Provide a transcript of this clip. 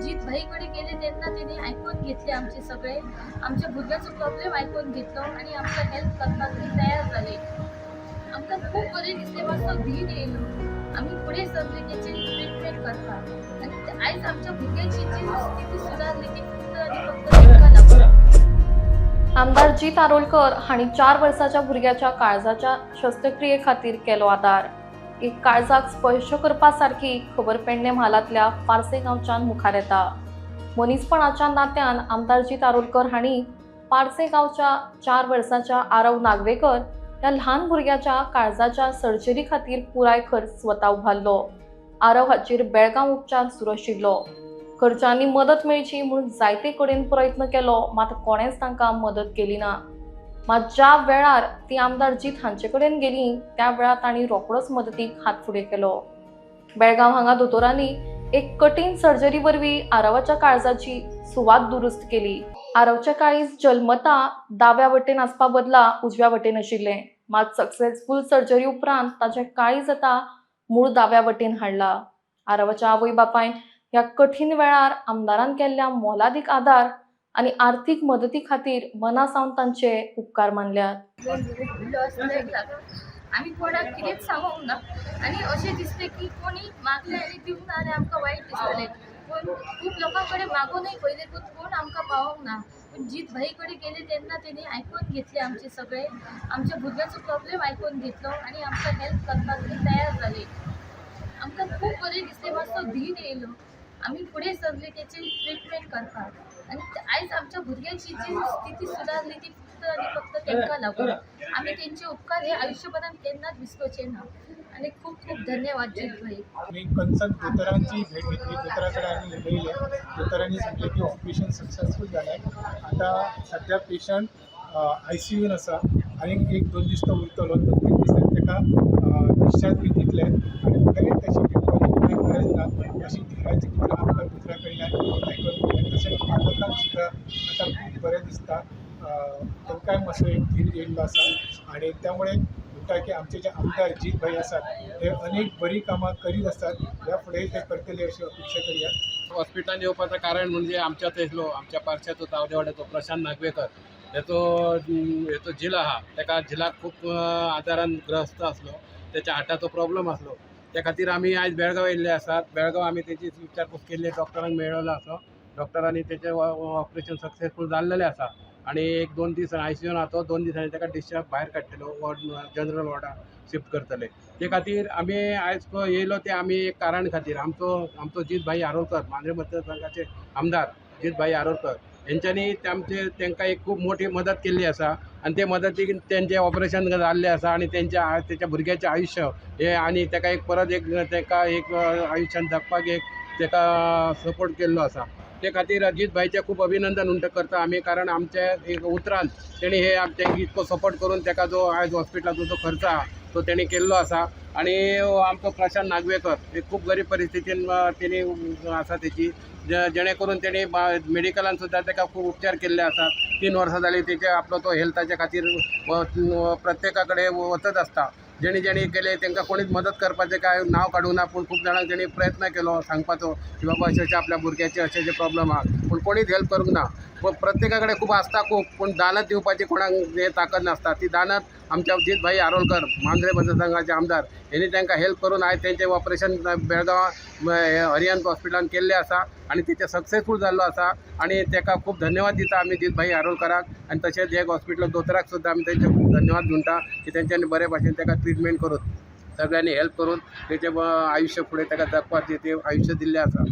जित भाईकडे गेले त्यांना त्यांनी ऐकून घेतले, आमचे सगळे आमच्या भुरग्याचं प्रॉब्लेम ऐकून घेतलं आणि आमचं हेल्प करतात ते तयार झाले. आमकां खूप बरे दिसले, मातसो धीर येयलो. आम्ही पुढे सरले त्याची ट्रीटमेंट करतात आणि आयज आमच्या भुरग्याची जी स्थिती सुधारली ती फक्त आणि फक्त तांकां लागून. आमदार जीत आरोलकर हांणी 4 वर्साच्या भुरग्याच्या काळजाच्या शस्त्रक्रिये खातीर केलो आदार. एक काळजाक स्पर्श करपा सारखी खबर पेडणे म्हालांतल्या पारसे गांवच्यान मुखार येता. मनीसपणाच्या नात्यान आमदार जीत आरोलकर हांणी पारसे गांवच्या 4 वर्साच्या आरव नागवेकर ह्या ल्हान भुरग्याच्या काळजाच्या सर्जरी खातीर पुराय खर्च स्वता उबारलो. आरव हाचेर बेळगांव उपचार सुरू आशिल्लो. खर्चांनी मदत मेळची म्हणून जायते कडेन प्रयत्न केलो, मात कोणेच तांकां मदत केली ना. मात ज्या वेळार ती आमदार जीत हांचे कडेन गेली त्या वेळार तांणी रोखडोच मदतीक हात फुडें केलो. बेळगांव हांगा दोतोरांनी एक कठीण सर्जरी वरवीं आरवाच्या काळजाची सुवात दुरुस्त केली. आरवचें काळीज जल्मता दाव्या वटेन आसपा बदला उजव्या वटेन आशिल्लें, मात सक्सेसफुल सर्जरी उपरांत ताचें काळीज आतां मूळ दाव्या वटेन हाडला. आरवाच्या आवय बापायन ह्या कठीण वेळार आमदारान केल्ल्या मोलादीक आदार आनी आर्थीक मदती खातीर मनासावन तांचे उपकार मानल्यात. आम्ही कोणाक कितेंच सांगूंक ना आणि अशें दिसलें की कोणी मागलें आनी दिवंक ना आनी आमकां वायट दिसतलें. पण खूब लोकां कडेन मागूनय पयलें पूण कोण आमकां पावोंक ना. पण जीत भाई कडेन गेले तेन्ना तेणी ऐकून घेतले, आमचे सगळे आमच्या भुरग्याचो प्रॉब्लेम ऐकून घेतलो आणि आमकां हेल्प करपाक ते तयार झाले. आमकां खूब बरें दिसलें, मातसो धीर येयलो. आम्ही पुढे सरले त्याची ट्रीटमेंट करतात आणि आयज आमच्या भुरग्याची जी स्थिती सुधारली ती फक्त आणि फक्त तांकां लागून. आम्ही त्यांचे उपकार हे आयुष्यभरात केन्नाच विसरूचे ना आणि खूप खूप धन्यवाद जीत भाई. मी कन्सर्न दोतोरांची भेट घेतली. दोतोराकडे आम्ही गेले. दोतोरांनी सांगितले की ऑपरेशन सक्सेसफुल झालं आहे. आता सध्या पेशंट ICUन आसा आणि 1-2 दीस तो उरतलो. 2-3 दिसांनी ताका डिस्चार्ज बी दितले आणि फुडें ताची ट्रिटमेंट गरज ना अशी धीराची गितां आमकां दुसऱ्या कडल्यान आयकून घेतलें. तशेंच मालकांक सुद्दां आतां खूब बरें दिसता. तांकांय मातसो एक धीर येयल्लो आसा आणि त्यामुळे म्हणटा की आमचे जे आमदार जीत भाई आसात ते अनेक बरी कामां करीत असतात. ह्या फुडेंय ते करतले अशी अपेक्षा करया. हॉस्पिटलान येवपाचं कारण म्हणजे आमच्या थंयसलो आमच्या पारशाचो तावडेवाड्याचो प्रशांत नागवेकर हेचो झील आहा, ताका झिलाक खूब आजारान ग्रस्त आसलो. त्याच्या हार्टाचो प्रॉब्लेम आसलो. त्या खातीर आमी आयज बेळगांव येयल्ले आसात. बेळगांव आमी तेची विचारपूस केल्ली, डॉक्टरांक मेळ्ळलो आसा. डॉक्टरांनी तेचें ऑपरेशन सक्सेसफूल जाल्लेलें आसा आणि 1-2 दीस ICUन आहा तो. 2 दिसांनी ताका डिस्चार्ज भायर काडटलो, वॉर्ड जनरल वॉर्डाक शिफ्ट करतले. ते खातीर आमी आयज येयलो ते आमी एक कारण खातीर आमचो जीत भाई आरोलकर, मांद्रे मतदारसंघाचे आमदार जीत भाई आरोलकर हेंच्यांनी तांकां एक खूब मोठी मदत केल्ली आसा आणि ते मदतीक तेंचें ऑपरेशन जाल्लें आसा आणि तेच्या भुरग्याचें आयुश्य हे आणि ताका एक परत एक आयुश्यान जगपाक एक ताका सपोर्ट केल्लो आसा. ते खातीर जीत भाईचें खूब अभिनंदन करता आमी, कारण आमचे एक उतरान तेणी हे तांकां इतको सपोर्ट करून ताका जो आयज हॉस्पिटलाचो जो खर्च आहा तो तेणी केल्लो आसा. आणि आमचो प्रशांत नागवेकर एक खूब गरीब परिस्थितीन तेणी आसा तेची, जेणे करून तेणी मेडिकलान सुद्दां ताका खूब उपचार केल्ले आसात. 3 वर्सां जालीं तेचे आपलो तो हेल्थाच्या खातीर प्रत्येका कडेन वचत आसता. जेणी केले तांकां कोणीच मदत करपाचें काय नांव काडूंक ना, पूण खूब जाणांक तेणी प्रयत्न केलो सांगपाचो की बाबा अशें आपल्या भुरग्याचे अशें प्रॉब्लेम आहा, पूण कोणीच हेल्प करूंक ना. प्रत्येका कडेन खूब आसता खूब, पूण दानत दिवपाची कोणाक हे ताकद नासता. ती दानत आमच्या जीत भाई आरोलकर, मांद्रे मतदारसंघाचे आमदार, हेणी तांकां हेल्प करून आयज तेंचें ऑपरेशन बेळगांव हरियंत हॉस्पिटलान केल्लें आसा आणि तेचें सक्सेसफूल जाल्लो आसा. आणि ताका खूब धन्यवाद दिता आमी जीत भाई आरोलकराक. आणि तशेंच एक हॉस्पिटल दोतोराक सुद्दां आमी तेंचे खूब धन्यवाद म्हणटा की तेंच्यांनी बरे भाशेन ताका ट्रिटमेंट करून सगळ्यांनी हेल्प करून तेचें आयुश्य फुडें ताका जगपाक तें आयुश्य दिल्लें आसा.